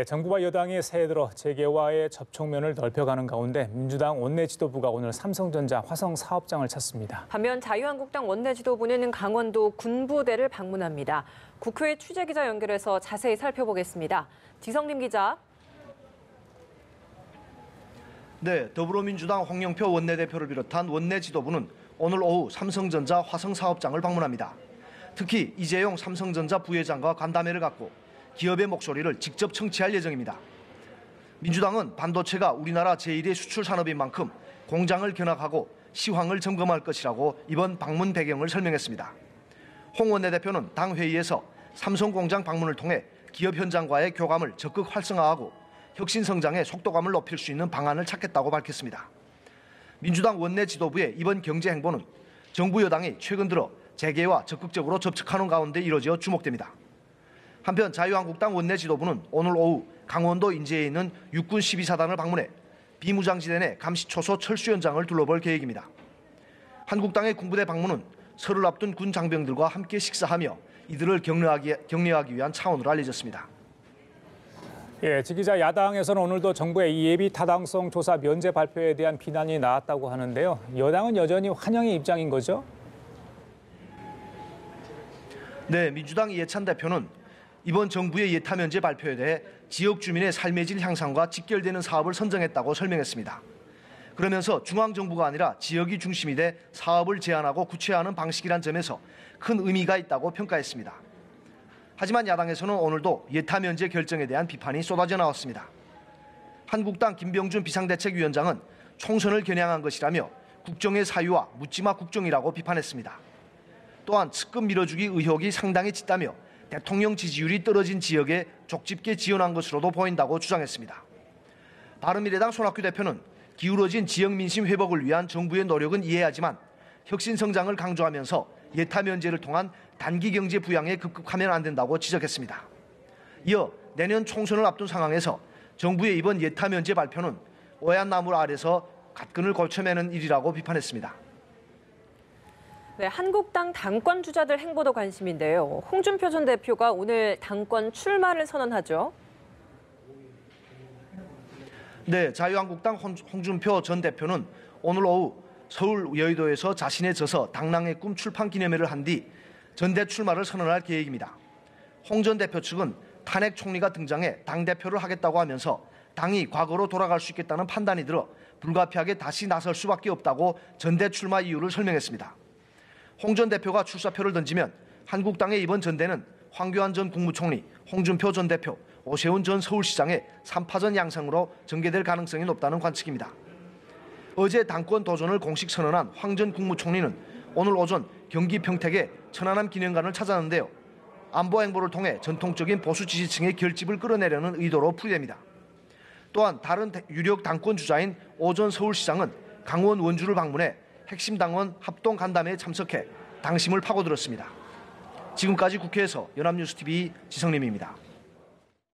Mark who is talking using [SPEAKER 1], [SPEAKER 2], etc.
[SPEAKER 1] 정부와 여당이 새해 들어 재계와의 접촉면을 넓혀가는 가운데 민주당 원내 지도부가 오늘 삼성전자 화성 사업장을 찾습니다.
[SPEAKER 2] 반면 자유한국당 원내 지도부는 강원도 군부대를 방문합니다. 국회 취재기자 연결해서 자세히 살펴보겠습니다. 지성림 기자.
[SPEAKER 3] 네, 더불어민주당 홍영표 원내대표를 비롯한 원내 지도부는 오늘 오후 삼성전자 화성 사업장을 방문합니다. 특히 이재용 삼성전자 부회장과 간담회를 갖고 기업의 목소리를 직접 청취할 예정입니다. 민주당은 반도체가 우리나라 제1의 수출 산업인 만큼 공장을 견학하고 시황을 점검할 것이라고 이번 방문 배경을 설명했습니다. 홍 원내대표는 당 회의에서 삼성 공장 방문을 통해 기업 현장과의 교감을 적극 활성화하고 혁신 성장의 속도감을 높일 수 있는 방안을 찾겠다고 밝혔습니다. 민주당 원내 지도부의 이번 경제 행보는 정부 여당이 최근 들어 재계와 적극적으로 접촉하는 가운데 이뤄져 주목됩니다. 한편 자유한국당 원내 지도부는 오늘 오후 강원도 인제에 있는 육군 12사단을 방문해 비무장지대 내 감시초소 철수 현장을 둘러볼 계획입니다. 한국당의 군부대 방문은 설을 앞둔 군 장병들과 함께 식사하며 이들을 격려하기 위한 차원으로 알려졌습니다.
[SPEAKER 1] 지 기자, 야당에서는 오늘도 정부의 예비 타당성 조사 면제 발표에 대한 비난이 나왔다고 하는데요. 여당은 여전히 환영의 입장인 거죠?
[SPEAKER 3] 네, 민주당 이해찬 대표는 이번 정부의 예타 면제 발표에 대해 지역 주민의 삶의 질 향상과 직결되는 사업을 선정했다고 설명했습니다. 그러면서 중앙정부가 아니라 지역이 중심이 돼 사업을 제안하고 구체화하는 방식이란 점에서 큰 의미가 있다고 평가했습니다. 하지만 야당에서는 오늘도 예타 면제 결정에 대한 비판이 쏟아져 나왔습니다. 한국당 김병준 비상대책위원장은 총선을 겨냥한 것이라며 국정의 사유와 묻지마 국정이라고 비판했습니다. 또한 측근 밀어주기 의혹이 상당히 짙다며 대통령 지지율이 떨어진 지역에 족집게 지원한 것으로도 보인다고 주장했습니다. 바른미래당 손학규 대표는 기울어진 지역 민심 회복을 위한 정부의 노력은 이해하지만 혁신 성장을 강조하면서 예타 면제를 통한 단기 경제 부양에 급급하면 안 된다고 지적했습니다. 이어 내년 총선을 앞둔 상황에서 정부의 이번 예타 면제 발표는 오얏 나무 아래서 갓근을 고쳐매는 일이라고 비판했습니다.
[SPEAKER 2] 네, 한국당 당권 주자들 행보도 관심인데요. 홍준표 전 대표가 오늘 당권 출마를 선언하죠.
[SPEAKER 3] 네, 자유한국당 홍준표 전 대표는 오늘 오후 서울 여의도에서 자신의 저서 당랑의 꿈 출판 기념회를 한 뒤 전대 출마를 선언할 계획입니다. 홍 전 대표 측은 탄핵 총리가 등장해 당대표를 하겠다고 하면서 당이 과거로 돌아갈 수 있겠다는 판단이 들어 불가피하게 다시 나설 수밖에 없다고 전대 출마 이유를 설명했습니다. 홍 전 대표가 출사표를 던지면 한국당의 이번 전대는 황교안 전 국무총리, 홍준표 전 대표, 오세훈 전 서울시장의 3파전 양상으로 전개될 가능성이 높다는 관측입니다. 어제 당권 도전을 공식 선언한 황 전 국무총리는 오늘 오전 경기 평택의 천안함 기념관을 찾았는데요. 안보 행보를 통해 전통적인 보수 지지층의 결집을 끌어내려는 의도로 풀이됩니다. 또한 다른 유력 당권 주자인 오 전 서울시장은 강원 원주를 방문해 핵심 당원 합동 간담회에 참석해 당심을 파고들었습니다. 지금까지 국회에서 연합뉴스TV 지성림입니다.